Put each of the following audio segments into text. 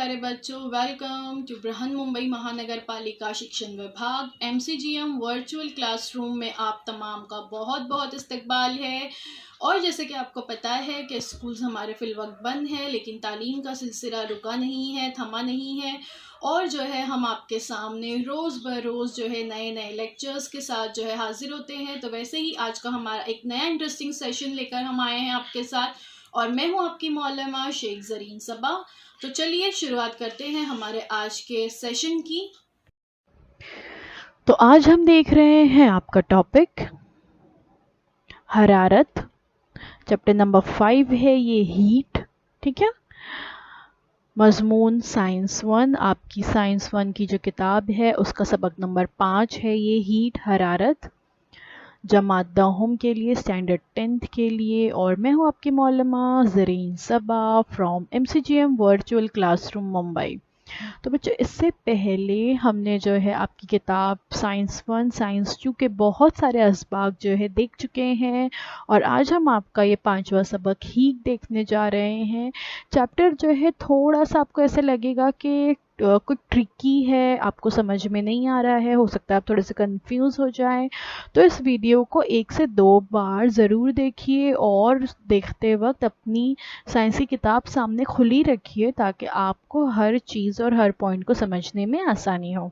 प्यारे बच्चों, welcome to Brihan Mumbai महानगर पालिका शिक्षण विभाग MCGM वर्चुअल क्लासरूम में आप तमाम का बहुत बहुत इस्तकबाल है। और जैसे कि आपको पता है कि स्कूल्स हमारे फिलवक्त बंद है, लेकिन तालीम का सिलसिला रुका नहीं है, थमा नहीं है। और जो है हम आपके सामने रोज़ बरोज़ जो है नए नए लेक्चर्स के साथ जो है हाजिर होते हैं। तो वैसे ही आज का हमारा एक नया इंटरेस्टिंग सेशन लेकर हम आए हैं आपके साथ, और मैं हूँ आपकी मौलमा शेख ज़रीन सबा। तो चलिए शुरुआत करते हैं हमारे आज के सेशन की। तो आज हम देख रहे हैं आपका टॉपिक हरारत। चैप्टर नंबर 5 है ये हीट। ठीक है। मजमून साइंस 1, आपकी साइंस 1 की जो किताब है उसका सबक नंबर 5 है ये हीट हरारत, जमात दहम के लिए, स्टैंडर्ड 10th के लिए। और मैं हूँ आपकी मौलमा Zareen Saba from MCGM virtual classroom Mumbai. तो बच्चों, इससे पहले हमने जो है आपकी किताब साइंस 1 साइंस 2 के बहुत सारे असबाक जो है देख चुके हैं, और आज हम आपका ये 5वां सबक हीट देखने जा रहे हैं। चैप्टर जो है थोड़ा सा आपको ऐसे लगेगा कि कुछ ट्रिकी है, आपको समझ में नहीं आ रहा है, हो सकता है आप थोड़े से कंफ्यूज हो जाएं। तो इस वीडियो को 1 से 2 बार ज़रूर देखिए, और देखते वक्त अपनी साइंस की किताब सामने खुली रखिए ताकि आपको हर चीज़ और हर पॉइंट को समझने में आसानी हो।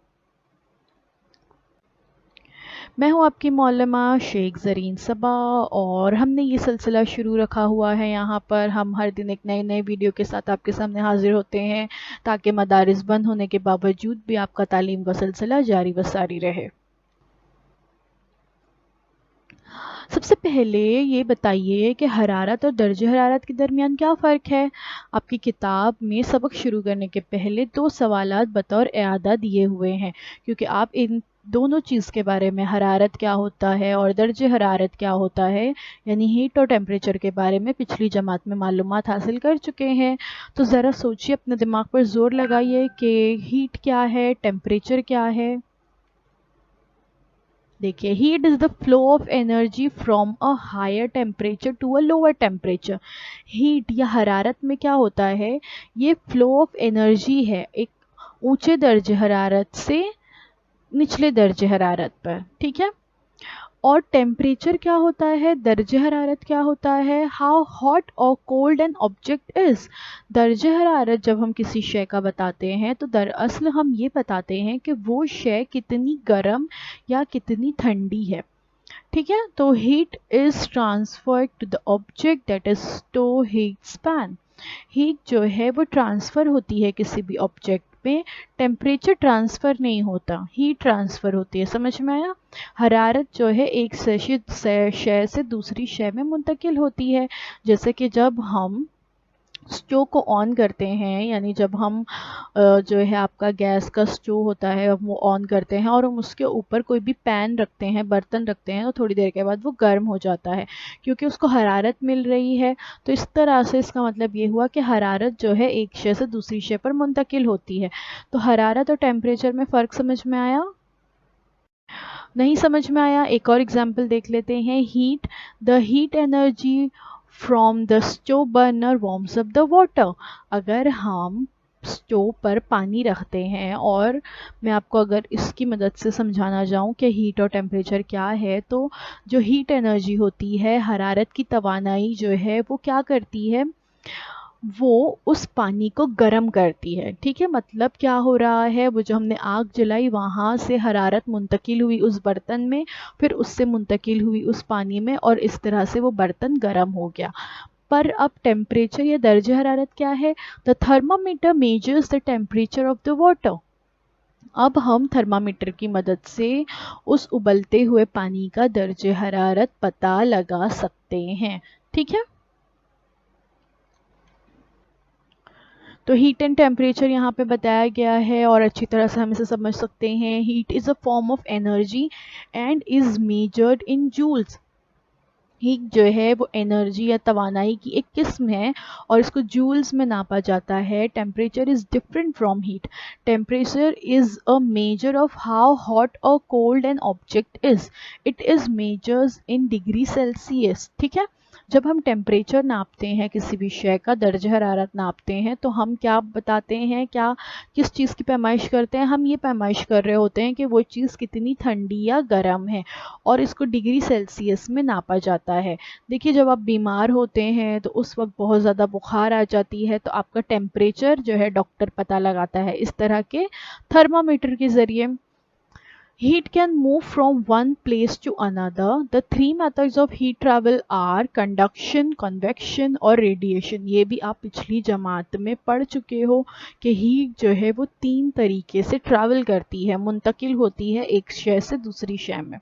मैं हूँ आपकी मौलमा शेख ज़रीन सबा, और हमने ये सिलसिला शुरू रखा हुआ है। यहाँ पर हम हर दिन एक नए नए वीडियो के साथ आपके सामने हाजिर होते हैं ताकि मदारिस बंद होने के बावजूद भी आपका तालीम का सिलसिला जारी व सारी रहे। सबसे पहले ये बताइए कि हरारत और दर्जे हरारत के दरमियान क्या फ़र्क है। आपकी किताब में सबक शुरू करने के पहले 2 सवालात बतौर इआदा दिए हुए हैं, क्योंकि आप इन दोनों चीज़ के बारे में, हरारत क्या होता है और दर्जे हरारत क्या होता है, यानी हीट और टेम्परेचर के बारे में पिछली जमात में मालूमात हासिल कर चुके हैं। तो ज़रा सोचिए, अपने दिमाग पर ज़ोर लगाइए कि हीट क्या है, टेम्परेचर क्या है। देखिए, heat is the flow of energy from a higher temperature to a lower temperature. Heat या हरारत में क्या होता है, ये फ्लो ऑफ एनर्जी है एक ऊंचे दर्जे हरारत से निचले दर्जे हरारत पर। ठीक है। और टेम्परेचर क्या होता है, दर्जे हरारत क्या होता है, हाउ हॉट और कोल्ड एन ऑब्जेक्ट इज। दर्जे हरारत जब हम किसी शय का बताते हैं तो दरअसल हम ये बताते हैं कि वो शय कितनी गर्म या कितनी ठंडी है। ठीक है। तो heat is transferred to the object that is to heat span. Heat जो है वो ट्रांसफ़र होती है किसी भी ऑब्जेक्ट में, टेम्परेचर ट्रांसफ़र नहीं होता, हीट ट्रांसफ़र होती है। समझ में आया। हरारत जो है एक शय से दूसरी शय में मुंतकिल होती है। जैसे कि जब हम स्टोव को ऑन करते हैं, यानी जब हम जो है आपका गैस का स्टोव होता है वो ऑन करते हैं और हम उसके ऊपर कोई भी पैन रखते हैं, बर्तन रखते हैं, तो थोड़ी देर के बाद वो गर्म हो जाता है क्योंकि उसको हरारत मिल रही है। तो इस तरह से इसका मतलब ये हुआ कि हरारत जो है एक शय से दूसरी शय पर मुंतकिल होती है। तो हरारत और टेम्परेचर में फ़र्क समझ में आया? नहीं समझ में आया? एक और एग्जाम्पल देख लेते हैं। Heat, the heat energy from the stove burner warms up the water. अगर हम स्टोव पर पानी रखते हैं, और मैं आपको अगर इसकी मदद से समझाना जाऊं कि हीट और टेम्परेचर क्या है, तो जो हीट एनर्जी होती है, हरारत की तवानाई जो है वो क्या करती है, वो उस पानी को गर्म करती है। ठीक है। मतलब क्या हो रहा है, वो जो हमने आग जलाई वहाँ से हरारत मुंतकिल हुई उस बर्तन में, फिर उससे मुंतकिल हुई उस पानी में, और इस तरह से वो बर्तन गर्म हो गया। पर अब टेम्परेचर या दर्जे हरारत क्या है, the thermometer measures the temperature of the water. अब हम थर्मामीटर की मदद से उस उबलते हुए पानी का दर्जे हरारत पता लगा सकते हैं। ठीक है। तो हीट एंड टेम्परेचर यहाँ पे बताया गया है, और अच्छी तरह से हम इसे समझ सकते हैं। Heat is a form of energy and is measured in joules. Heat जो है वो एनर्जी या तवानाई की एक किस्म है और इसको जूल्स में नापा जाता है। Temperature is different from heat. Temperature is a measure of how hot और cold an object is. It is measures in degree Celsius. ठीक है, जब हम टेम्परेचर नापते हैं, किसी भी शय का दर्ज हरारत नापते हैं, तो हम क्या बताते हैं, क्या किस चीज़ की पैमाइश करते हैं? हम ये पैमाइश कर रहे होते हैं कि वो चीज़ कितनी ठंडी या गर्म है, और इसको डिग्री सेल्सियस में नापा जाता है। देखिए, जब आप बीमार होते हैं तो उस वक्त बहुत ज़्यादा बुखार आ जाती है, तो आपका टेम्परेचर जो है डॉक्टर पता लगाता है इस तरह के थर्मामीटर के ज़रिए। Heat can move from one place to another. The three methods of heat travel are conduction, convection और radiation. ये भी आप पिछली जमात में पढ़ चुके हो कि हीट जो है वो 3 तरीके से ट्रैवल करती है, मुंतकिल होती है एक शय से दूसरी शय में।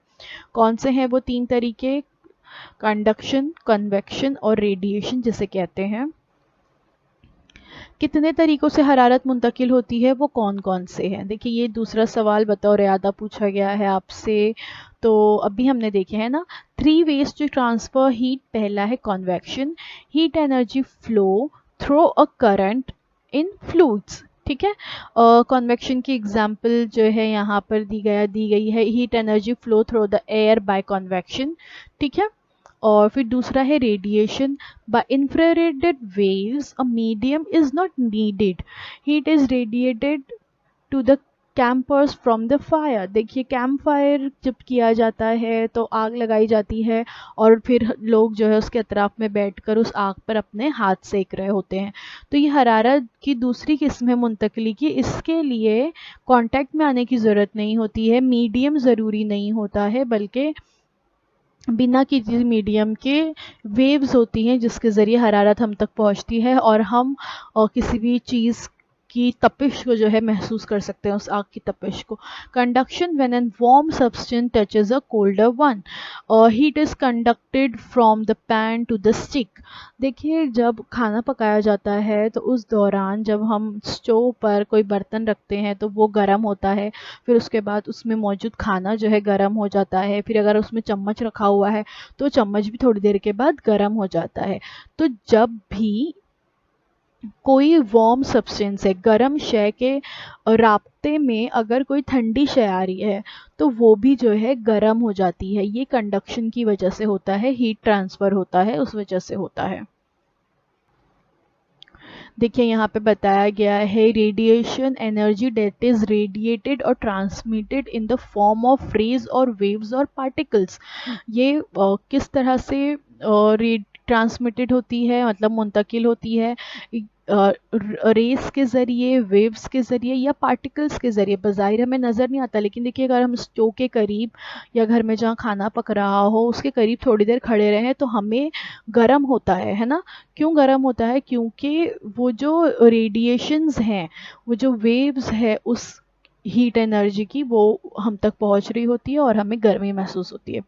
कौन से हैं वो 3 तरीके? कंडक्शन, कन्वेक्शन और रेडिएशन जिसे कहते हैं। कितने तरीकों से हरारत मुंतकिल होती है, वो कौन कौन से हैं? देखिए, ये दूसरा सवाल बतौर यादा पूछा गया है आपसे, तो अभी हमने देखे हैं ना 3 वेज टू ट्रांसफर हीट। पहला है convection, heat energy flow through a current in fluids. ठीक है, कन्वेक्शन की एग्जांपल जो है यहाँ पर दी गई है, heat energy flow through the air by convection. ठीक है, और फिर दूसरा है radiation. By infrared waves a medium is not needed, heat is radiated to the campers from the fire. देखिए, कैंप फायर जब किया जाता है तो आग लगाई जाती है और फिर लोग जो है उसके अतराफ में बैठकर उस आग पर अपने हाथ सेक रहे होते हैं। तो ये हरारत की दूसरी किस्म है मुंतकली की। इसके लिए कांटेक्ट में आने की ज़रूरत नहीं होती है, मीडियम ज़रूरी नहीं होता है, बल्कि बिना किसी मीडियम के वेव्स होती हैं जिसके ज़रिए हरारत हम तक पहुंचती है और हम किसी भी चीज़ की तपिश को जो है महसूस कर सकते हैं, उस आग की तपिश को। Conduction, when an warm substance touches a colder one, और heat is conducted from the pan to the stick. देखिए, जब खाना पकाया जाता है तो उस दौरान जब हम स्टोव पर कोई बर्तन रखते हैं तो वो गर्म होता है, फिर उसके बाद उसमें मौजूद खाना जो है गर्म हो जाता है, फिर अगर उसमें चम्मच रखा हुआ है तो चम्मच भी थोड़ी देर के बाद गर्म हो जाता है। तो जब भी कोई वार्म सब्सटेंस है, गर्म शय के राब्ते में अगर कोई ठंडी शय आ रही है तो वो भी जो है गर्म हो जाती है। ये कंडक्शन की वजह से होता है, हीट ट्रांसफ़र होता है, उस वजह से होता है। देखिए, यहाँ पे बताया गया है radiation energy that is radiated और transmitted in the form of rays और वेव्स और पार्टिकल्स। ये किस तरह से ट्रांसमिटेड होती है, मतलब मुंतकिल होती है, रेस के ज़रिए, वेव्स के ज़रिए या पार्टिकल्स के ज़रिए। बज़ाहिर हमें नज़र नहीं आता, लेकिन देखिए, अगर हम स्टोव के करीब या घर में जहाँ खाना पक रहा हो उसके करीब थोड़ी देर खड़े रहें तो हमें गर्म होता है ना? क्यों गर्म होता है? क्योंकि वो जो रेडिएशंस हैं, वो जो वेव्स है उस हीट एनर्जी की, वो हम तक पहुंच रही होती है और हमें गर्मी महसूस होती है।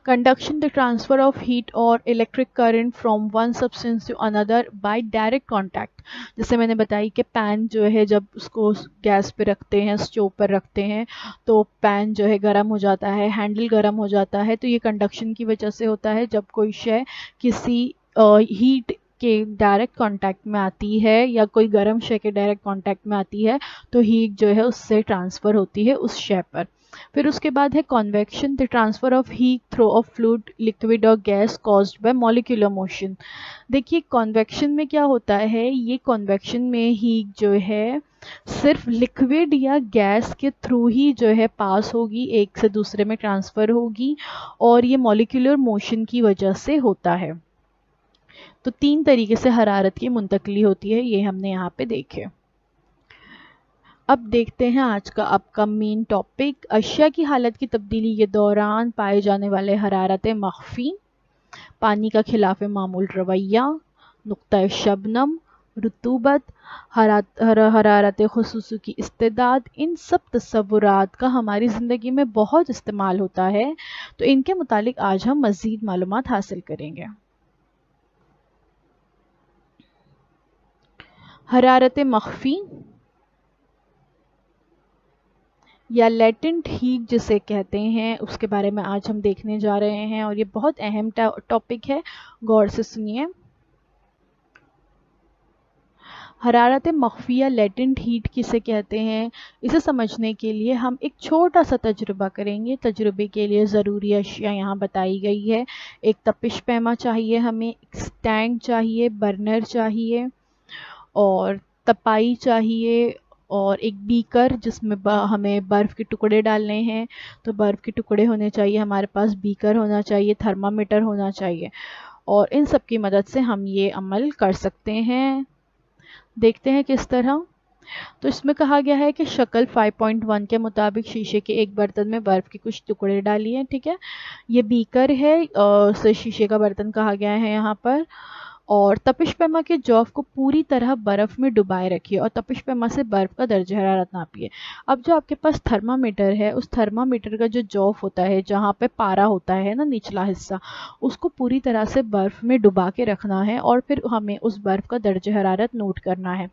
Conduction, the transfer of heat और electric current from one substance to another by direct contact. जैसे मैंने बताई कि पैन जो है जब उसको गैस पे रखते हैं, स्टोव पर रखते हैं, तो पैन जो है गर्म हो जाता है, हैंडल गर्म हो जाता है। तो ये कंडक्शन की वजह से होता है। जब कोई शय किसी हीट के डायरेक्ट कांटेक्ट में आती है या कोई गर्म शय के डायरेक्ट कांटेक्ट में आती है तो हीट जो है उससे ट्रांसफ़र होती है उस शय पर। फिर उसके बाद है convection, the transfer of heat through a fluid, liquid और gas caused by molecular motion. देखिए, कॉन्वेक्शन में क्या होता है, ये कॉन्वेक्शन में हीट जो है सिर्फ लिक्विड या गैस के थ्रू ही जो है पास होगी, एक से दूसरे में ट्रांसफ़र होगी, और ये मॉलिक्यूलर मोशन की वजह से होता है। तो 3 तरीके से हरारत की मुंतकली होती है, ये हमने यहाँ पे देखे। अब देखते हैं आज का आपका मेन टॉपिक, अशिया की हालत की तब्दीली के दौरान पाए जाने वाले हरारत मख्फी, पानी का खिलाफ मामूल रवैया, नुक्ता शबनम, रुतूबत, हरारत खुसूसी की इस्तेदाद। इन सब तस्वुरात का हमारी ज़िंदगी में बहुत इस्तेमाल होता है, तो इनके मुतालिक आज हम मज़ीद मालूमात हासिल करेंगे। हरारत मख्फी, या लेटेंट हीट जिसे कहते हैं, उसके बारे में आज हम देखने जा रहे हैं और ये बहुत अहम टॉपिक है, गौर से सुनिए। हरारत मख्फी या लेटेंट हीट किसे कहते हैं, इसे समझने के लिए हम एक छोटा सा तजुर्बा करेंगे। तजुर्बे के लिए ज़रूरी अशिया यहाँ बताई गई है। एक तपिश पैमा चाहिए हमें, एक स्टैंड चाहिए, बर्नर चाहिए और तपाई चाहिए और एक बीकर जिसमें हमें बर्फ़ के टुकड़े डालने हैं। तो बर्फ़ के टुकड़े होने चाहिए हमारे पास, बीकर होना चाहिए, थर्मामीटर होना चाहिए और इन सब की मदद से हम ये अमल कर सकते हैं। देखते हैं किस तरह। तो इसमें कहा गया है कि शक्ल 5.1 के मुताबिक शीशे के एक बर्तन में बर्फ़ के कुछ टुकड़े डालिए। ठीक है, ये बीकर है, उसे शीशे का बर्तन कहा गया है यहाँ पर। और तपिश पैमा के जौफ को पूरी तरह बर्फ़ में डुबाए रखिए और तपिश पैमा से बर्फ़ का दर्जा हरारत नापिए। अब जो आपके पास थर्मामीटर है, उस थर्मामीटर का जो जौफ होता है, जहाँ पे पारा होता है ना, निचला हिस्सा, उसको पूरी तरह से बर्फ़ में डुबा के रखना है और फिर हमें उस बर्फ़ का दर्जा हरारत नोट करना है।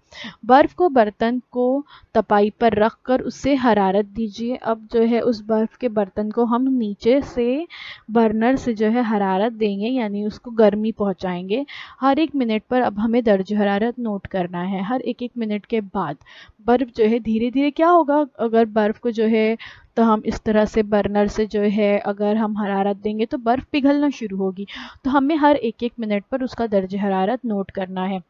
बर्फ़ को बर्तन को तपाई पर रख कर उससे हरारत दीजिए। अब जो है उस बर्फ़ के बर्तन को हम नीचे से बर्नर से जो है हरारत देंगे, यानी उसको गर्मी पहुँचाएंगे। हर 1 मिनट पर अब हमें दर्जा हरारत नोट करना है। हर 1-1 मिनट के बाद बर्फ़ जो है धीरे धीरे क्या होगा, अगर बर्फ़ को जो है तो हम इस तरह से बर्नर से जो है अगर हम हरारत देंगे तो बर्फ़ पिघलना शुरू होगी। तो हमें हर 1-1 मिनट पर उसका दर्जा हरारत नोट करना है।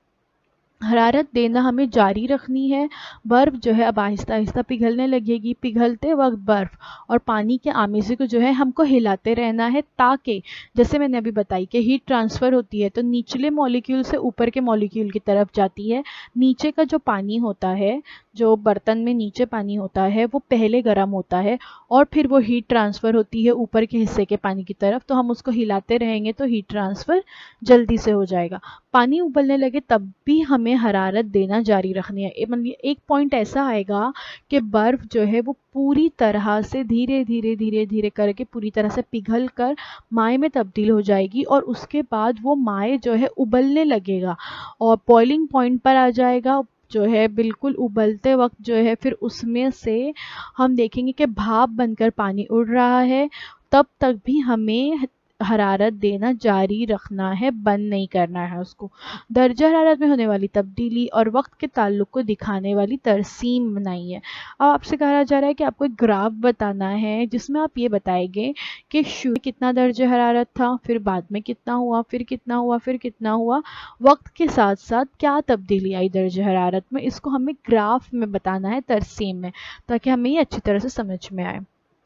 हरारत देना हमें जारी रखनी है। बर्फ़ जो है अब आहिस्ता आहिस्ता पिघलने लगेगी। पिघलते वक्त बर्फ़ और पानी के आमेज़े को जो है हमको हिलाते रहना है, ताकि जैसे मैंने अभी बताई कि हीट ट्रांसफ़र होती है तो निचले मॉलिक्यूल से ऊपर के मॉलिक्यूल की तरफ जाती है। नीचे का जो पानी होता है, जो बर्तन में नीचे पानी होता है, वो पहले गर्म होता है और फिर वो हीट ट्रांसफ़र होती है ऊपर के हिस्से के पानी की तरफ। तो हम उसको हिलाते रहेंगे तो हीट ट्रांसफ़र जल्दी से हो जाएगा। पानी उबलने लगे तब भी हमें हरारत देना जारी रखनी है। मतलब एक पॉइंट ऐसा आएगा कि बर्फ़ जो है वो पूरी तरह से धीरे धीरे धीरे धीरे करके पूरी तरह से पिघल कर माए में तब्दील हो जाएगी और उसके बाद वो माए जो है उबलने लगेगा और बॉइलिंग पॉइंट पर आ जाएगा। जो है बिल्कुल उबलते वक्त जो है फिर उसमें से हम देखेंगे कि भाप बनकर पानी उड़ रहा है। तब तक भी हमें हरारत देना जारी रखना है, बंद नहीं करना है उसको। दर्जा हरारत में होने वाली तब्दीली और वक्त के ताल्लुक को दिखाने वाली तरसीम बनाई है। अब आपसे कहा जा रहा है कि आपको एक ग्राफ बताना है जिसमें आप ये बताएंगे कि शुरू में कितना दर्जा हरारत था, फिर बाद में कितना हुआ, फिर कितना हुआ, फिर कितना हुआ, वक्त के साथ साथ क्या तब्दीली आई दर्जा हरारत में। इसको हमें ग्राफ में बताना है, तरसीम में, ताकि हमें ये अच्छी तरह से समझ में आए।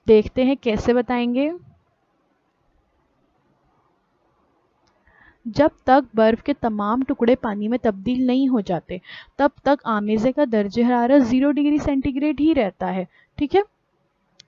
देखते हैं कैसे बताएंगे। जब तक बर्फ़ के तमाम टुकड़े पानी में तब्दील नहीं हो जाते तब तक आमेज़े का दर्जा हरारत 0 डिग्री सेंटीग्रेड ही रहता है। ठीक है,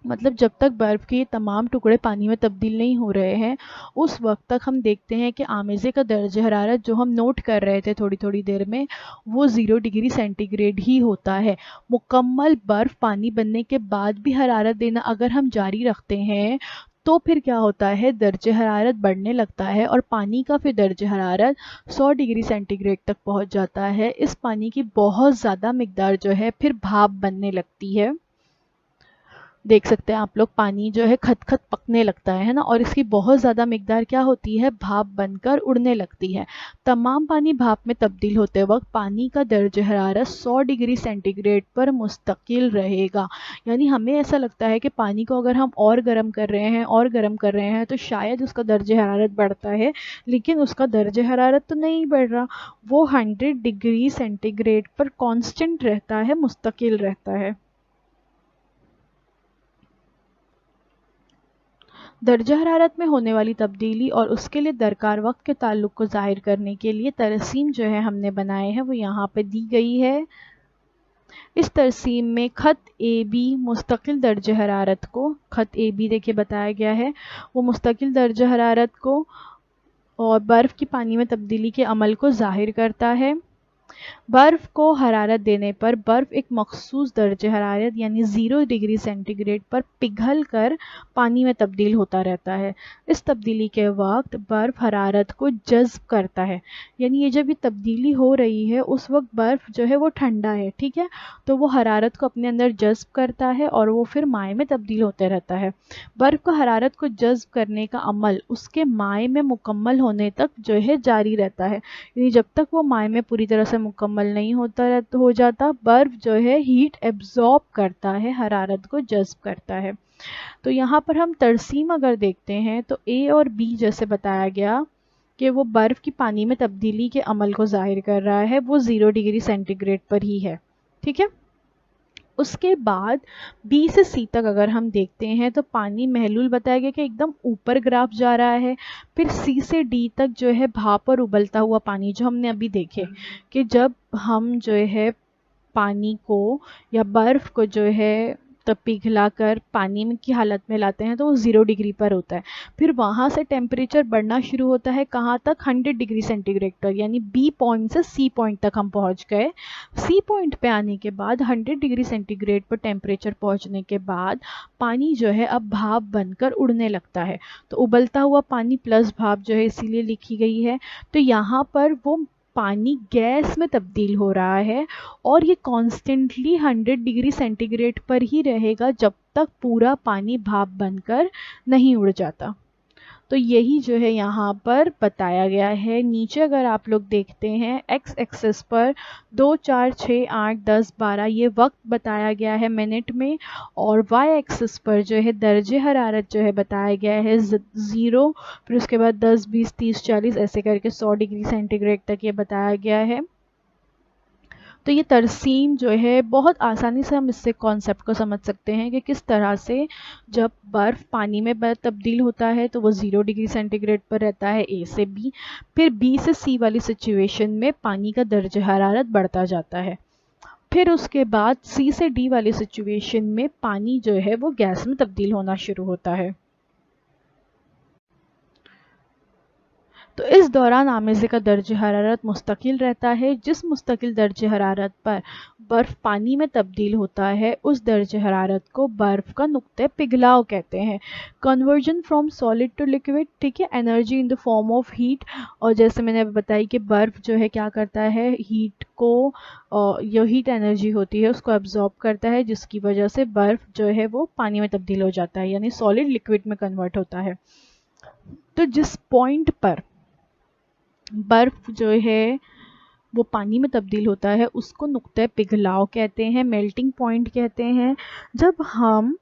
मतलब जब तक बर्फ़ के तमाम टुकड़े पानी में तब्दील नहीं हो रहे हैं उस वक्त तक हम देखते हैं कि आमेज़े का दर्जा हरारत जो हम नोट कर रहे थे थोड़ी थोड़ी देर में, वो 0 डिग्री सेंटीग्रेड ही होता है। मुकम्मल बर्फ़ पानी बनने के बाद भी हरारत देना अगर हम जारी रखते हैं तो फिर क्या होता है, दर्जा हरारत बढ़ने लगता है और पानी का फिर दर्जा हरारत 100 डिग्री सेंटीग्रेड तक पहुंच जाता है। इस पानी की बहुत ज़्यादा मिकदार जो है फिर भाप बनने लगती है। देख सकते हैं आप लोग, पानी जो है खत-खत पकने लगता है ना, और इसकी बहुत ज़्यादा मिकदार क्या होती है, भाप बनकर उड़ने लगती है। तमाम पानी भाप में तब्दील होते वक्त पानी का दर्जा हरारत 100 डिग्री सेंटीग्रेड पर मुस्तकिल रहेगा। यानी हमें ऐसा लगता है कि पानी को अगर हम और गर्म कर रहे हैं और गर्म कर रहे हैं तो शायद उसका दर्जा हरारत बढ़ता है, लेकिन उसका दर्जा हरारत तो नहीं बढ़ रहा, वो 100 डिग्री सेंटीग्रेड पर कांस्टेंट रहता है, मुस्तकिल रहता है। दर्जा हरारत में होने वाली तब्दीली और उसके लिए दरकार वक्त के ताल्लुक को ज़ाहिर करने के लिए तरसीम जो है हमने बनाए हैं वो यहाँ पे दी गई है। इस तरसीम में ख़त ए बी मुस्तकिल दर्जा हरारत को, ख़त ए बी देखिए बताया गया है, वो मुस्तकिल दर्जा हरारत को और बर्फ़ की पानी में तब्दीली के अमल को ज़ाहिर करता है। बर्फ़ को हरारत देने पर बर्फ़ एक मखसूस दर्जे हरारत यानी 0 डिग्री सेंटीग्रेड पर पिघल कर पानी में तब्दील होता रहता है। इस तब्दीली के वक्त बर्फ़ हरारत को जज़्ब करता है, यानी ये जब ये तब्दीली हो रही है उस वक्त बर्फ़ जो है वो ठंडा है, ठीक है, तो वो हरारत को अपने अंदर जज़्ब करता है और वो फिर माए में तब्दील होते रहता है। बर्फ़ को हरारत को जज़्ब करने का अमल उसके माए में मुकम्मल होने तक जो है जारी रहता है, यानी जब तक वो माए में पूरी तरह से मुकम्मल नहीं हो जाता, बर्फ़ जो है हीट एब्जॉर्ब करता है, हरारत को जज़्ब करता है। तो यहाँ पर हम तरसीम अगर देखते हैं तो ए और बी जैसे बताया गया कि वो बर्फ़ की पानी में तब्दीली के अमल को ज़ाहिर कर रहा है, वो 0 डिग्री सेंटीग्रेड पर ही है, ठीक है। उसके बाद बी से सी तक अगर हम देखते हैं तो पानी महलूल बताया गया कि एकदम ऊपर ग्राफ जा रहा है। फिर सी से डी तक जो है भाप और उबलता हुआ पानी, जो हमने अभी देखे कि जब हम जो है पानी को या बर्फ़ को जो है तब पिघला कर पानी में की हालत में लाते हैं तो वो 0 डिग्री पर होता है। फिर वहाँ से टेम्परेचर बढ़ना शुरू होता है कहाँ तक, 100 डिग्री सेंटीग्रेड पर, यानी बी पॉइंट से सी पॉइंट तक हम पहुँच गए। सी पॉइंट पे आने के बाद 100 डिग्री सेंटीग्रेड पर टेम्परेचर पहुँचने के बाद पानी जो है अब भाप बनकर उड़ने लगता है। तो उबलता हुआ पानी प्लस भाप जो है इसीलिए लिखी गई है। तो यहाँ पर वो पानी गैस में तब्दील हो रहा है और ये कॉन्स्टेंटली 100 डिग्री सेंटीग्रेड पर ही रहेगा जब तक पूरा पानी भाप बनकर नहीं उड़ जाता। तो यही जो है यहाँ पर बताया गया है। नीचे अगर आप लोग देखते हैं एक्स एक्सेस पर 2, 4, 6, 8, 10, 12 ये वक्त बताया गया है मिनट में, और वाई एक्सेस पर जो है दर्जे हरारत जो है बताया गया है 0, फिर उसके बाद 10, 20, 30, 40 ऐसे करके 100 डिग्री सेंटीग्रेड तक ये बताया गया है। तो ये तरसीम जो है बहुत आसानी से हम इससे कॉन्सेप्ट को समझ सकते हैं कि किस तरह से जब बर्फ़ पानी में तब्दील होता है तो वो 0 डिग्री सेंटीग्रेड पर रहता है ए से बी, फिर बी से सी वाली सिचुएशन में पानी का दर्जे हरारत बढ़ता जाता है, फिर उसके बाद सी से डी वाली सिचुएशन में पानी जो है वो गैस में तब्दील होना शुरू होता है। तो इस दौरान आमेज़े का दर्जे हरारत मुस्तकिल रहता है। जिस मुस्तकिल दर्जे हरारत पर बर्फ़ पानी में तब्दील होता है उस दर्जे हरारत को बर्फ़ का नुक्ते पिघलाव कहते हैं। Conversion from solid to liquid, ठीक है, energy in the form of heat. और जैसे मैंने अभी बताई कि बर्फ़ जो है क्या करता है, हीट को जो हीट एनर्जी होती है उसको एब्जॉर्ब करता है, जिसकी वजह से बर्फ़ जो है वो पानी में तब्दील हो जाता है, यानी सॉलिड लिक्विड में कन्वर्ट होता है। तो जिस पॉइंट पर बर्फ़ जो है वो पानी में तब्दील होता है उसको नुक्ते पिघलाव कहते हैं, मेल्टिंग पॉइंट कहते हैं। जब हम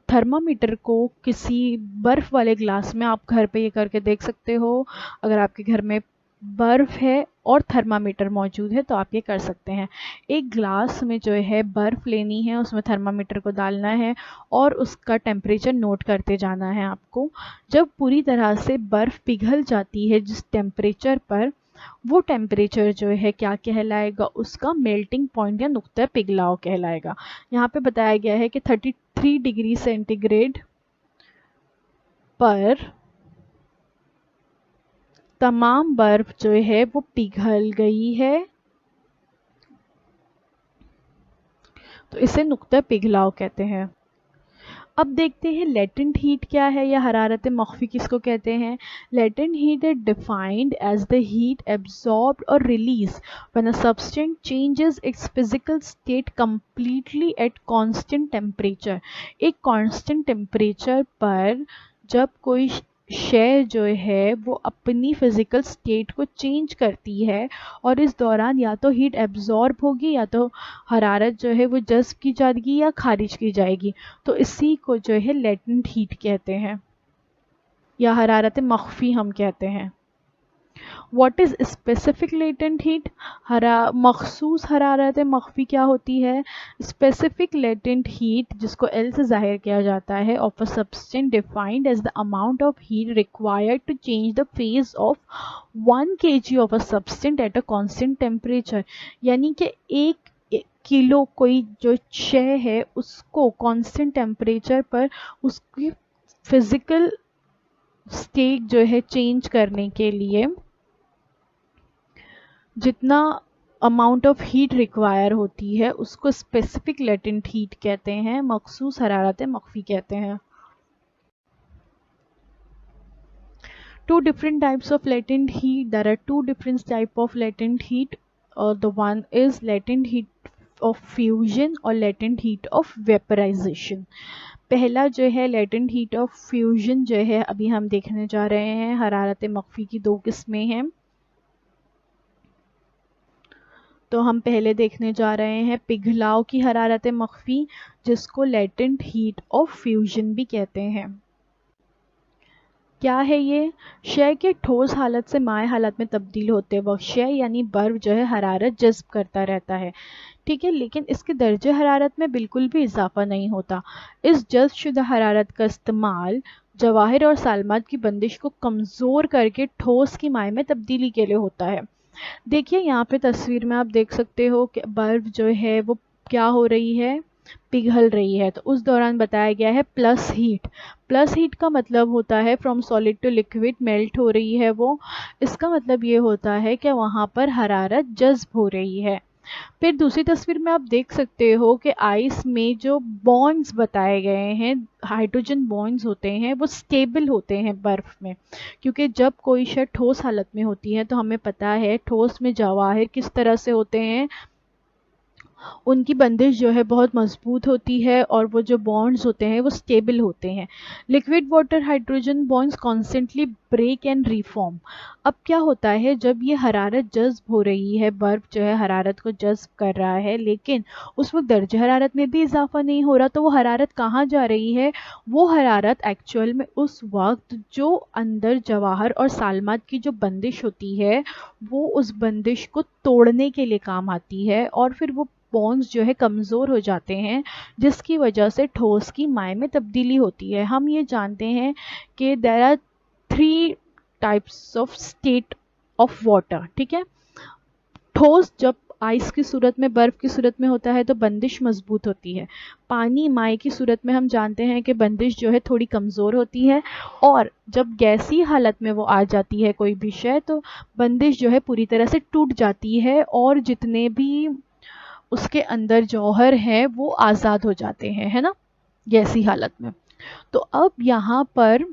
थर्मामीटर को किसी बर्फ़ वाले ग्लास में, आप घर पे ये करके देख सकते हो, अगर आपके घर में बर्फ़ है और थर्मामीटर मौजूद है तो आप ये कर सकते हैं। एक ग्लास में जो है बर्फ़ लेनी है, उसमें थर्मामीटर को डालना है और उसका टेम्परेचर नोट करते जाना है आपको। जब पूरी तरह से बर्फ़ पिघल जाती है जिस टेम्परेचर पर, वो टेम्परेचर जो है क्या कहलाएगा, उसका मेल्टिंग पॉइंट या नुक्ता पिघलाव कहलाएगा। यहाँ पे बताया गया है कि 33 डिग्री सेंटीग्रेड पर तमाम बर्फ जो है वो पिघल गई है, तो इसे नुक्ता पिघलाव कहते हैं। अब देखते हैं लेटेंट हीट क्या है या हरारत मख्फी किसको कहते हैं। Latent heat is defined as the heat absorbed और release when a substance changes its physical state completely at constant temperature. एक कांस्टेंट टेम्परेचर पर जब कोई शय जो है वो अपनी फिजिकल स्टेट को चेंज करती है और इस दौरान या तो हीट एब्जॉर्ब होगी या तो हरारत जो है वो जज़्ब की जाएगी या खारिज की जाएगी, तो इसी को जो है लेटेंट हीट कहते हैं या हरारत मख्फी हम कहते हैं। What is specific latent heat, मखसूस हरारत मख्फी क्या होती है। स्पेसिफिक लेटेंट हीट जिसको L से जाहिर किया जाता है of a substance defined as the amount of heat required to change the phase of 1 kg of a substance at a constant temperature, यानी कि 1 किलो कोई जो शय है उसको कांस्टेंट टेम्परेचर पर उसकी फिजिकल स्टेट जो है चेंज करने के लिए जितना अमाउंट ऑफ हीट रिक्वायर होती है उसको स्पेसिफिक लेटेंट हीट कहते हैं, मखसूस हरारत मख्फी कहते हैं। Two different types of latent heat. There are two different type of latent heat. The one is latent heat of fusion और latent heat of vaporization. पहला जो है latent heat of fusion जो है अभी हम देखने जा रहे हैं। हरारत मख्फी की दो किस्में हैं, तो हम पहले देखने जा रहे हैं पिघलाव की हरारत मख्फी, जिसको latent heat of fusion भी कहते हैं। क्या है ये? शय के ठोस हालत से माय हालत में तब्दील होते वक्त शय यानी बर्फ जो है हरारत जज्ब करता रहता है, ठीक है, लेकिन इसके दर्जे हरारत में बिल्कुल भी इजाफा नहीं होता। इस जज्ब शुदा हरारत का इस्तेमाल जवाहिर और सालमात की बंदिश को कमज़ोर करके ठोस की माय में तब्दीली के लिए होता है। देखिए यहाँ पे तस्वीर में आप देख सकते हो कि बर्फ जो है वो क्या हो रही है, पिघल रही है। तो उस दौरान बताया गया है प्लस हीट। प्लस हीट का मतलब होता है from solid to liquid melt हो रही है वो, इसका मतलब ये होता है कि वहाँ पर हरारत जज्ब हो रही है। फिर दूसरी तस्वीर में आप देख सकते हो कि आइस में जो बॉन्ड्स बताए गए हैं, हाइड्रोजन बॉन्ड्स होते हैं, वो स्टेबल होते हैं बर्फ़ में, क्योंकि जब कोई शय ठोस हालत में होती है तो हमें पता है ठोस में जवाहिर किस तरह से होते हैं, उनकी बंदिश जो है बहुत मजबूत होती है और वो जो बॉन्ड्स होते हैं वो स्टेबल होते हैं। Liquid water hydrogen bonds constantly break and reform. अब क्या होता है, जब ये हरारत जज्ब हो रही है, बर्फ़ जो है हरारत को जज्ब कर रहा है, लेकिन उस वक्त दर्जे हरारत में भी इजाफा नहीं हो रहा, तो वो हरारत कहाँ जा रही है? वो हरारत एक्चुअल में उस वक्त जो अंदर जवाहर और सालमात की जो बंदिश होती है वो उस बंदिश को तोड़ने के लिए काम आती है, और फिर वो बॉन्ड्स जो है कमज़ोर हो जाते हैं, जिसकी वजह से ठोस की माय में तब्दीली होती है। हम ये जानते हैं कि there are 3 types of state of water, ठीक है। ठोस जब आइस की सूरत में, बर्फ़ की सूरत में होता है तो बंदिश मजबूत होती है। पानी माय की सूरत में हम जानते हैं कि बंदिश जो है थोड़ी कमज़ोर होती है, और जब गैसी हालत में वो आ जाती है कोई भी शय तो बंदिश जो है पूरी तरह से टूट जाती है और जितने भी उसके अंदर जौहर है वो आज़ाद हो जाते हैं, है ना, गैसी हालत में। तो अब यहाँ पर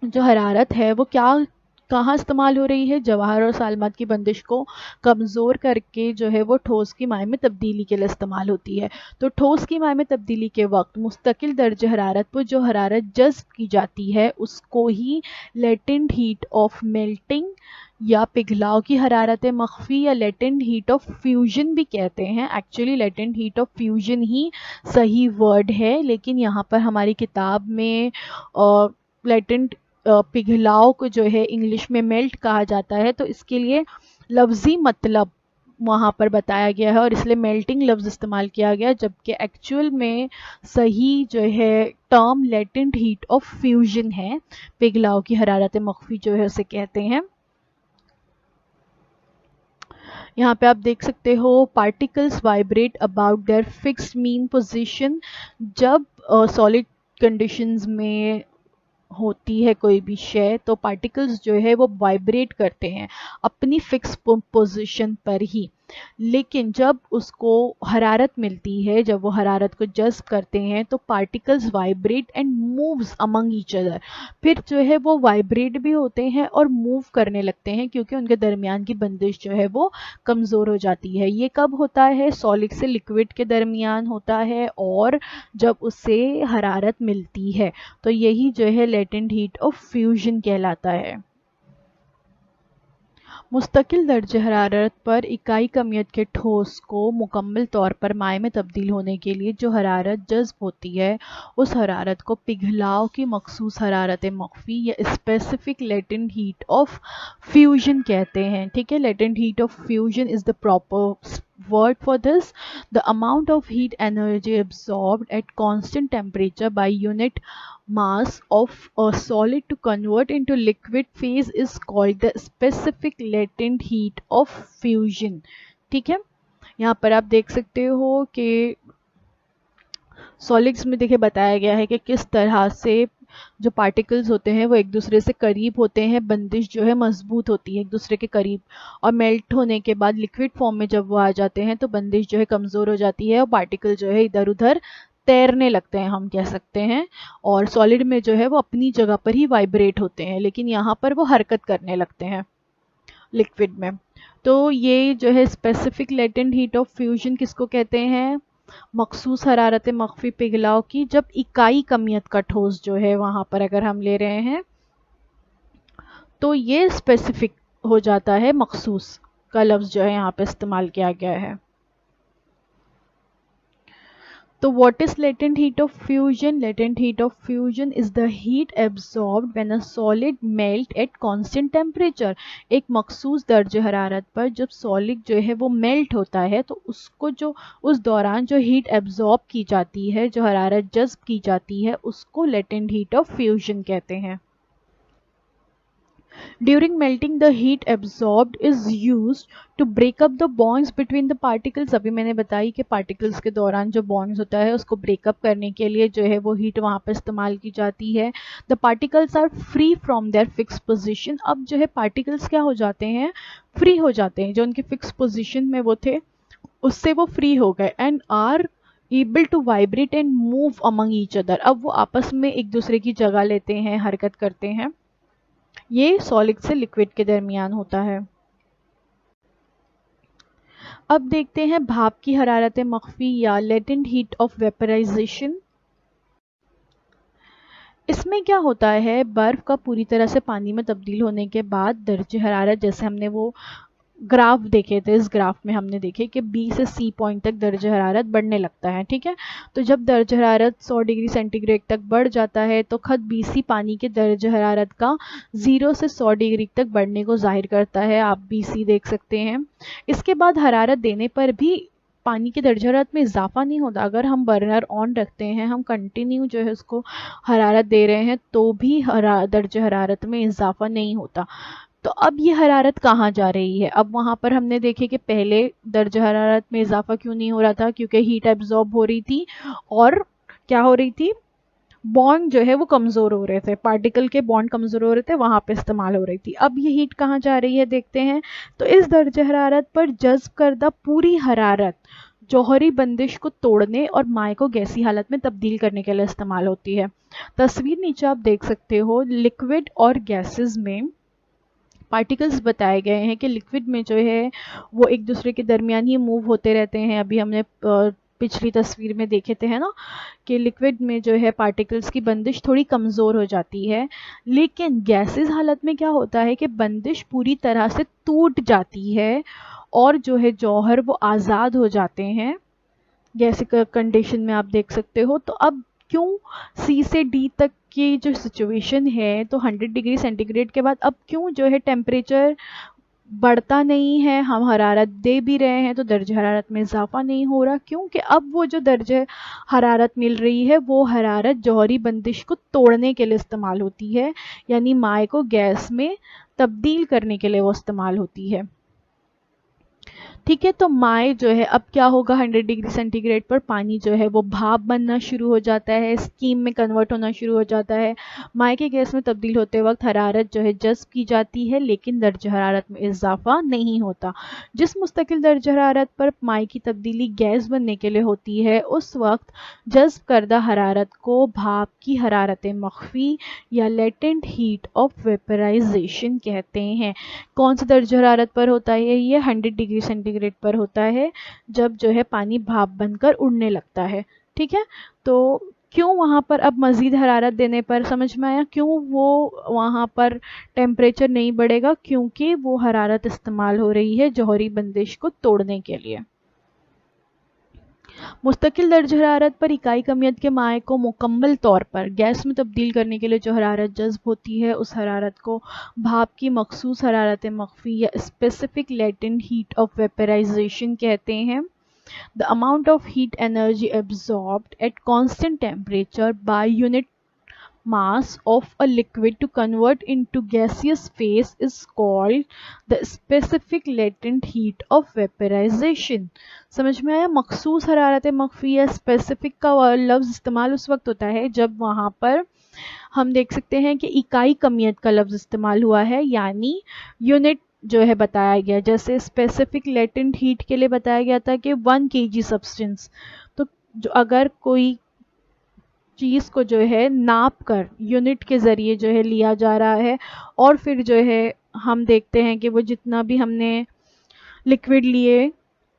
जो हरारत है वो क्या कहाँ इस्तेमाल हो रही है? जवाहर और सालमात की बंदिश को कमज़ोर करके जो है वो ठोस की माय में तब्दीली के लिए इस्तेमाल होती है। तो ठोस की माय में तब्दीली के वक्त मुस्तकिल दर्जे हरारत पर जो हरारत जज्ब की जाती है उसको ही लेटेंट हीट ऑफ मेल्टिंग या पिघलाव की हरारत मख्फी या लेटेंट हीट ऑफ फ्यूजन भी कहते हैं। Actually latent heat of fusion ही सही वर्ड है, लेकिन यहाँ पर हमारी किताब में लेटेंट पिघलाव को जो है इंग्लिश में मेल्ट कहा जाता है, तो इसके लिए लफ्ज़ी मतलब वहाँ पर बताया गया है और इसलिए मेल्टिंग लफ्ज़ इस्तेमाल किया गया, जबकि एक्चुअल में सही जो है term latent heat of fusion है। पिघलाव की हरारत मख्फी जो है उसे कहते हैं। यहाँ पे आप देख सकते हो particles vibrate about their fixed mean position. जब सॉलिड कंडीशंस में होती है कोई भी शय तो पार्टिकल्स जो है वो वाइब्रेट करते हैं अपनी फिक्स पोजीशन पर ही, लेकिन जब उसको हरारत मिलती है, जब वो हरारत को जज्ब करते हैं तो particles vibrate and moves among each other. फिर जो है वो वाइब्रेट भी होते हैं और मूव करने लगते हैं, क्योंकि उनके दरमियान की बंदिश जो है वो कमज़ोर हो जाती है। ये कब होता है? सॉलिड से लिक्विड के दरमियान होता है और जब उससे हरारत मिलती है, तो यही जो है लेटेंट हीट ऑफ फ्यूजन कहलाता है। मुस्तकिल दर्जे हरारत पर इकाई कमियत के ठोस को मुकम्मल तौर पर माय में तब्दील होने के लिए जो हरारत जज्ब होती है उस हरारत को पिघलाव की मखसूस हरारत मख्फी या specific latent heat of fusion कहते हैं, ठीक है। Latent heat of fusion is the proper word for this. The amount of heat energy absorbed at constant temperature by unit mass of a solid to convert into liquid phase is called the specific latent heat of fusion, ठीक है। यहाँ पर आप देख सकते हो कि solids में देखिए बताया गया है कि किस तरह से जो पार्टिकल्स होते हैं वो एक दूसरे से करीब होते हैं, बंदिश जो है मजबूत होती है एक दूसरे के करीब, और मेल्ट होने के बाद लिक्विड फॉर्म में जब वो आ जाते हैं तो बंदिश जो है कमज़ोर हो जाती है और पार्टिकल जो है इधर उधर तैरने लगते हैं, हम कह सकते हैं। और सॉलिड में जो है वो अपनी जगह पर ही वाइब्रेट होते हैं, लेकिन यहाँ पर वो हरकत करने लगते हैं लिक्विड में। तो ये जो है specific latent heat of fusion किसको कहते हैं? मखसूस हरारत मख्फी पिघलाव की, जब इकाई कमियत का ठोस जो है वहां पर अगर हम ले रहे हैं तो ये स्पेसिफिक हो जाता है, मखसूस का लफ्ज जो है यहाँ पे इस्तेमाल किया गया है। तो what is latent heat of fusion? Latent heat of fusion is the heat absorbed when a solid melt at constant temperature. एक मखसूस दर्जे हरारत पर जब सॉलिड जो है वो मेल्ट होता है तो उसको जो उस दौरान जो हीट एब्जॉर्ब की जाती है, जो हरारत जज्ब की जाती है, उसको लेटेंट हीट ऑफ फ्यूजन कहते हैं। During melting, the heat absorbed is used to break up the bonds between the particles. अभी मैंने बताई कि पार्टिकल्स के दौरान जो बॉन्ड्स होता है उसको ब्रेकअप करने के लिए जो है वो हीट वहाँ पर इस्तेमाल की जाती है। The particles are free from their fix position. अब जो है पार्टिकल्स क्या हो जाते हैं? फ्री हो जाते हैं, जो उनके फिक्स पोजिशन में वो थे उससे वो फ्री हो गए, and are able to vibrate and move among each other. अब वो आपस में एक दूसरे की जगह लेते हैं, हरकत करते हैं। ये सॉलिड से लिक्विड के दरमियान होता है। अब देखते हैं भाप की हरारत मख्फी या लेटेंट हीट ऑफ वेपराइजेशन। इसमें क्या होता है? बर्फ का पूरी तरह से पानी में तब्दील होने के बाद दर्जे हरारत, जैसे हमने वो ग्राफ देखे थे, इस ग्राफ में हमने देखे कि B से C पॉइंट तक दर्जा हरारत बढ़ने लगता है, ठीक है। तो जब दर्जा हरारत 100 डिग्री सेंटीग्रेड तक बढ़ जाता है तो खत BC पानी के दर्जा हरारत का 0 से 100 डिग्री तक बढ़ने को जाहिर करता है। आप BC देख सकते हैं। इसके बाद हरारत देने पर भी पानी के दर्जा हरारत में इजाफा नहीं होता। अगर हम बर्नर ऑन रखते हैं, हम कंटिन्यू जो है उसको हरारत दे रहे हैं, तो भी दर्जा हरारत में इजाफा नहीं होता। तो अब ये हरारत कहाँ जा रही है? अब वहाँ पर हमने देखे कि पहले दर्जा हरारत में इजाफा क्यों नहीं हो रहा था? क्योंकि हीट एब्जॉर्ब हो रही थी और क्या हो रही थी? बॉन्ड जो है वो कमज़ोर हो रहे थे, पार्टिकल के बॉन्ड कमज़ोर हो रहे थे, वहाँ पे इस्तेमाल हो रही थी। अब ये हीट कहाँ जा रही है देखते हैं। तो इस दर्जा हरारत पर जज्ब करदा पूरी हरारत जौहरी बंदिश को तोड़ने और माए को गैसी हालत में तब्दील करने के लिए इस्तेमाल होती है। तस्वीर नीचे आप देख सकते हो। लिक्विड और गैसेस में पार्टिकल्स बताए गए हैं कि लिक्विड में जो है वो एक दूसरे के दरमियान ही मूव होते रहते हैं। अभी हमने पिछली तस्वीर में देखे थे, है ना, कि लिक्विड में जो है पार्टिकल्स की बंदिश थोड़ी कमज़ोर हो जाती है, लेकिन गैसेस हालत में क्या होता है कि बंदिश पूरी तरह से टूट जाती है और जो है जौहर वो आज़ाद हो जाते हैं। गैस कंडीशन में आप देख सकते हो। तो अब क्यों C से D तक की जो सिचुएशन है, तो 100 डिग्री सेंटीग्रेड के बाद अब क्यों जो है टेम्परेचर बढ़ता नहीं है? हम हरारत दे भी रहे हैं तो दर्जा हरारत में इजाफा नहीं हो रहा, क्योंकि अब वो जो दर्जा हरारत मिल रही है वो हरारत जौहरी बंदिश को तोड़ने के लिए इस्तेमाल होती है, यानी माए को गैस में तब्दील करने के लिए वो इस्तेमाल होती है। ठीक है, तो माए जो है अब क्या होगा? 100 डिग्री सेंटीग्रेड पर पानी जो है वो भाप बनना शुरू हो जाता है, स्टीम में कन्वर्ट होना शुरू हो जाता है। माए के गैस में तब्दील होते वक्त हरारत जो है जज्ब की जाती है, लेकिन दर्जा हरारत में इजाफा नहीं होता। जिस मुस्तकिल दर्जा हरारत पर माए की तब्दीली गैस बनने के लिए होती है, उस वक्त जज्ब करदा हरारत को भाप की हरारत मख्फी या लेटेंट हीट ऑफ वेपराइजेशन कहते हैं। कौन सी दर्जा हरारत पर होता है? ये 100 डिग्री सेंटीग्रेड पर होता है, जब जो है पानी भाप बनकर उड़ने लगता है। ठीक है, तो क्यों वहाँ पर अब मज़ीद हरारत देने पर, समझ में आया क्यों वो वहाँ पर टेम्परेचर नहीं बढ़ेगा? क्योंकि वो हरारत इस्तेमाल हो रही है जौहरी बंदिश को तोड़ने के लिए। मुस्तकिल दर्जा हरारत पर इकाई कमियत के माए को मुकम्मल तौर पर गैस में तब्दील करने के लिए जो हरारत जज्ब होती है, उस हरारत को भाप की मखसूस हरारत मख्फी या specific latent heat of vaporisation कहते हैं। The amount of heat energy absorbed at constant temperature by unit mass of a liquid to convert into gaseous phase is called the specific latent heat of vaporization। समझ में आया? मखसूस हरारत मख्फी या specific का लफ्ज़ इस्तेमाल उस वक्त होता है जब वहाँ पर हम देख सकते हैं कि इकाई कमियत का लफ्ज़ इस्तेमाल हुआ है, यानी यूनिट जो है बताया गया। जैसे स्पेसिफिक लेटेंट हीट के लिए बताया गया था कि 1 kg सब्सटेंस। तो जो अगर कोई चीज़ को जो है नाप कर यूनिट के ज़रिए जो है लिया जा रहा है, और फिर जो है हम देखते हैं कि वो जितना भी हमने लिक्विड लिए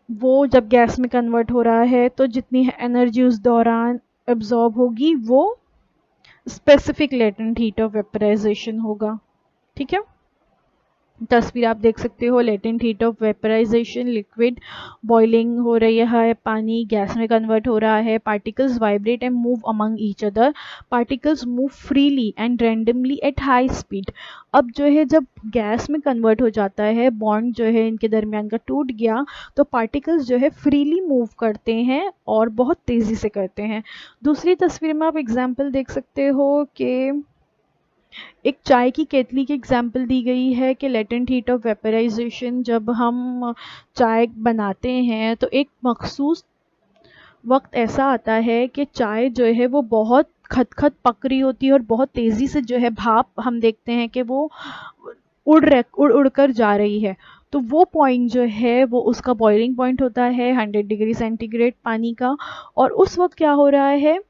वो जब गैस में कन्वर्ट हो रहा है तो जितनी एनर्जी उस दौरान एब्जॉर्ब होगी वो specific latent heat of vaporisation होगा। ठीक है, तस्वीर आप देख सकते हो, latent heat of vaporisation, liquid boiling हो रही है, पानी गैस में कन्वर्ट हो रहा है, particles vibrate and move among each other, particles move freely and randomly at high speed. अब जो है जब गैस में कन्वर्ट हो जाता है, बॉन्ड जो है इनके दरमियान का टूट गया, तो पार्टिकल्स जो है फ्रीली मूव करते हैं और बहुत तेज़ी से करते हैं। दूसरी तस्वीर में आप एग्जाम्पल देख सकते हो कि एक चाय की केतली की एग्जाम्पल दी गई है कि लेटेंट हीट ऑफ वेपराइजेशन, जब हम चाय बनाते हैं तो एक मखसूस वक्त ऐसा आता है कि चाय जो है वो बहुत खद पक रही होती है और बहुत तेज़ी से जो है भाप हम देखते हैं कि वो उड़ कर जा रही है। तो वो पॉइंट जो है वो उसका बॉइलिंग पॉइंट होता है 100 डिग्री सेंटीग्रेड पानी का। और उस वक्त क्या हो रहा है,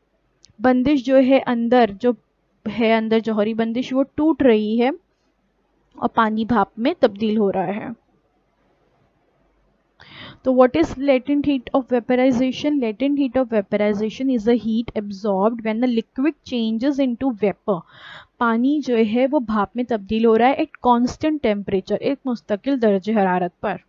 बंदिश जो है अंदर जौहरी बंदिश वो टूट रही है और पानी भाप में तब्दील हो रहा है। तो what is latent heat of vaporization? Latent heat of vaporization is the heat absorbed when the liquid changes into vapor. पानी जो है वो भाप में तब्दील हो रहा है एट कांस्टेंट टेम्परेचर, एक मुस्तकिल दर्जे हरारत पर।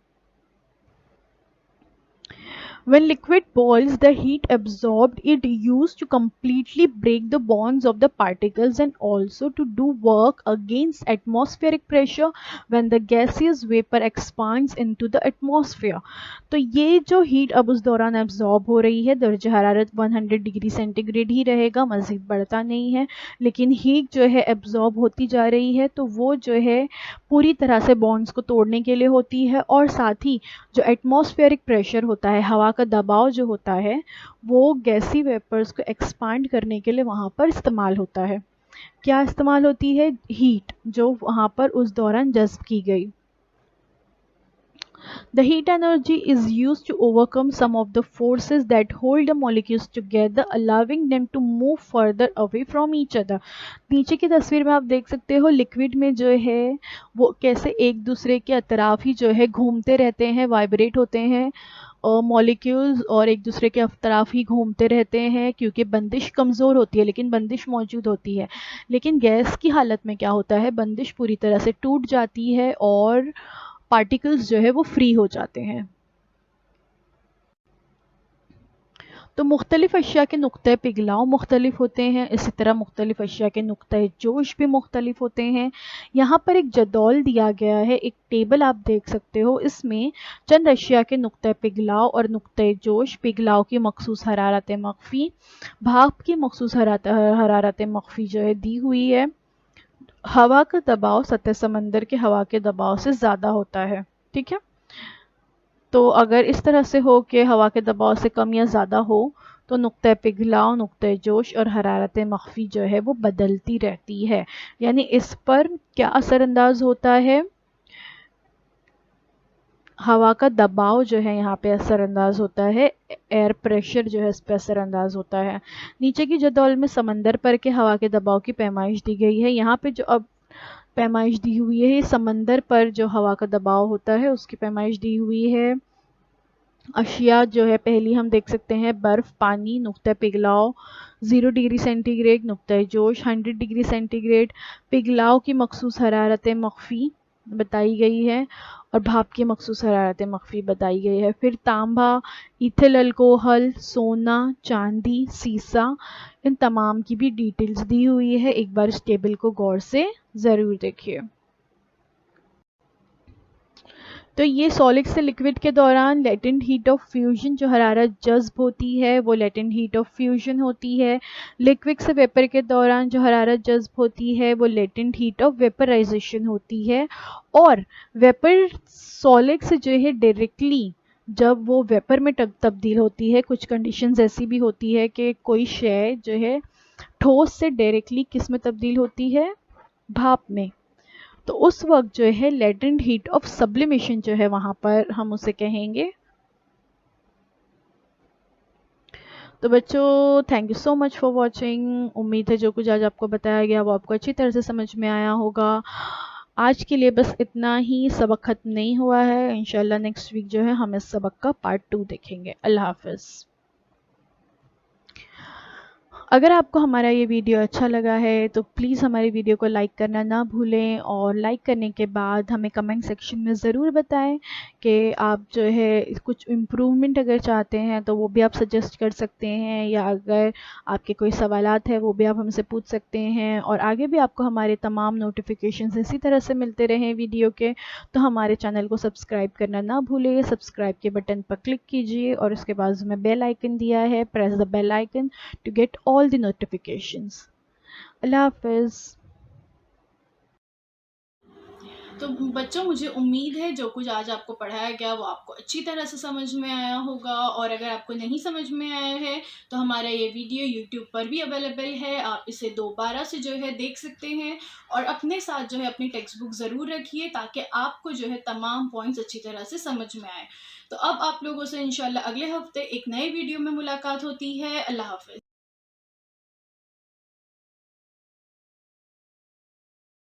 When liquid boils, the heat absorbed is used to completely break the bonds of the particles and also to do work against atmospheric pressure when the gaseous vapor expands into the atmosphere. तो ये जो heat अब उस दौरान absorb हो रही है, दर्जा हरारत 100 डिग्री सेंटीग्रेड ही रहेगा, मज़ीद बढ़ता नहीं है, लेकिन हीट जो है एब्जॉर्ब होती जा रही है, तो वो जो है पूरी तरह से बॉन्ड्स को तोड़ने के लिए होती है। और साथ ही जो एटमॉस्फेरिक प्रेशर होता है, हवा का दबाव जो होता है, वो गैसी वेपर्स को एक्सपांड करने के लिए वहाँ पर इस्तेमाल होता है। क्या इस्तेमाल होती है? हीट, जो वहाँ पर उस दौरान जज्ब की गई। The heat energy is used to overcome some of the forces that hold the molecules together, allowing them to move further away from each other. नीचे की तस्वीर में आप देख सकते हो लिक्विड में जो है वो कैसे एक दूसरे के अतराफ ही जो है घूमते रहते हैं, वाइब्रेट होते हैं, मॉलिक्यूल्स और एक दूसरे के अतराफ ही घूमते रहते हैं, क्योंकि बंदिश कमज़ोर होती है लेकिन बंदिश मौजूद होती है। लेकिन गैस की हालत में क्या होता है, बंदिश पूरी तरह से टूट जाती है और पार्टिकल्स जो है वो फ्री हो जाते हैं। तो मुख्तलिफ अशिया के नुक्ते पिघलाव मुख्तलिफ होते हैं, इसी तरह मुख्तलिफ अशिया के नुक्ते जोश भी मुख्तलिफ होते हैं। यहाँ पर एक जदौल दिया गया है, एक टेबल आप देख सकते हो, इसमें चंद अशिया के नुक्ते पिघलाव और नुक्ते जोश, पिघलाव की मखसूस हरारत मख्फी, भाप की मखसूस हरारत मख्फी जो है दी हुई है। हवा का दबाव सतह समंदर के हवा के दबाव से ज़्यादा होता है। ठीक है, तो अगर इस तरह से हो कि हवा के दबाव से कम या ज़्यादा हो तो नुक्ते पिघलाव, नुक्ते जोश और हरारत मख्फी जो है वो बदलती रहती है। यानी इस पर क्या असरअंदाज होता है, हवा का दबाव जो है यहाँ पे असरअंदाज होता है, एयर प्रेशर जो है इस पर असरअंदाज होता है। नीचे की जदौल में समंदर पर के हवा के दबाव की पैमाइश दी गई है। यहाँ पे जो अब पैमाइश दी हुई है, समंदर पर जो हवा का दबाव होता है उसकी पैमाइश दी हुई है। अशिया जो है पहली हम देख सकते हैं, बर्फ़, पानी, नुक्ते पिघलाव 0 डिग्री सेंटीग्रेड, नुक्ते जोश 100 डिग्री सेंटीग्रेड, पिघलाव की मखसूस हरारत मख्फी बताई गई है और भाप की मखसूस हरारत मख्फी बताई गई है। फिर तांबा, इथिल अल्कोहल, सोना, चांदी, सीसा, इन तमाम की भी डिटेल्स दी हुई है। एक बार इस टेबल को गौर से ज़रूर देखिए। तो ये सॉलिड से लिक्विड के दौरान लेटेंट हीट ऑफ फ्यूजन, जो हरारत जज्ब होती है वो लेटेंट हीट ऑफ फ्यूजन होती है। लिक्विड से वेपर के दौरान जो हरारत जज्ब होती है वो लेटेंट हीट ऑफ वेपराइजेशन होती है। और वेपर सॉलिड से जो है डायरेक्टली जब वो वेपर में तब्दील होती है, कुछ कंडीशंस ऐसी भी होती है कि कोई शय जो है ठोस से डायरेक्टली किस में तब्दील होती है, भाप में। तो उस वक्त जो है लेटेंट हीट ऑफ सब्लिमेशन जो है वहां पर हम उसे कहेंगे। तो बच्चों thank you so much for watching. उम्मीद है जो कुछ आज आपको बताया गया वो आपको अच्छी तरह से समझ में आया होगा। आज के लिए बस इतना ही, सबक खत्म नहीं हुआ है। इंशाल्लाह नेक्स्ट वीक जो है हम इस सबक का पार्ट 2 देखेंगे। अल्लाह हाफिज़। अगर आपको हमारा ये वीडियो अच्छा लगा है तो प्लीज़ हमारी वीडियो को लाइक करना ना भूलें, और लाइक करने के बाद हमें कमेंट सेक्शन में ज़रूर बताएं कि आप जो है कुछ इम्प्रूवमेंट अगर चाहते हैं तो वो भी आप सजेस्ट कर सकते हैं, या अगर आपके कोई सवालात है वो भी आप हमसे पूछ सकते हैं। और आगे भी आपको हमारे तमाम नोटिफिकेशंस इसी तरह से मिलते रहें वीडियो के, तो हमारे चैनल को सब्सक्राइब करना ना भूलिए। सब्सक्राइब के बटन पर क्लिक कीजिए और उसके बाद में बेल आइकन दिया है, press the bell icon to get all the notifications. Allah Hafiz. तो बच्चों मुझे उम्मीद है जो कुछ आज आपको पढ़ाया गया वो आपको अच्छी तरह से समझ में आया होगा। और अगर आपको नहीं समझ में आया है तो हमारा ये वीडियो यूट्यूब पर भी अवेलेबल है, आप इसे दोबारा से जो है देख सकते हैं। और अपने साथ जो है अपनी टेक्स्ट बुक ज़रूर रखिए ताकि आपको जो है तमाम पॉइंट्स अच्छी तरह से समझ में आए। तो अब आप लोगों से इंशाल्लाह अगले हफ्ते एक नए वीडियो में मुलाकात होती है। अल्लाह हाफिज़।